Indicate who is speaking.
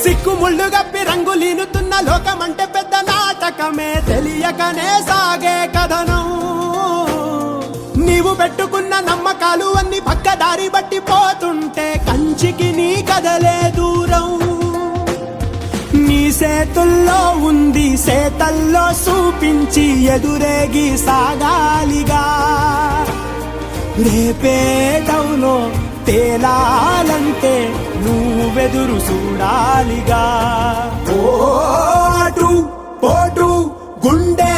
Speaker 1: సిక్కుముళ్ళు గప్పి రంగులీనుతున్న లోకమంటే పెద్ద నాటకమే తెలియకనే సాగే కథనం. నీవు పెట్టుకున్న నమ్మకాలు అన్ని పక్కదారి బట్టి పోతుంటే కంచికి నీ కదలే దూరం. నీ చేతుల్లో ఉంది సేతల్లో చూపించి ఎదురేగి సాగాలిగా. రేపేటవులో తేలాలంటే నువ్వెదురు చూడాలిగా. ఓటు పోటు గుండె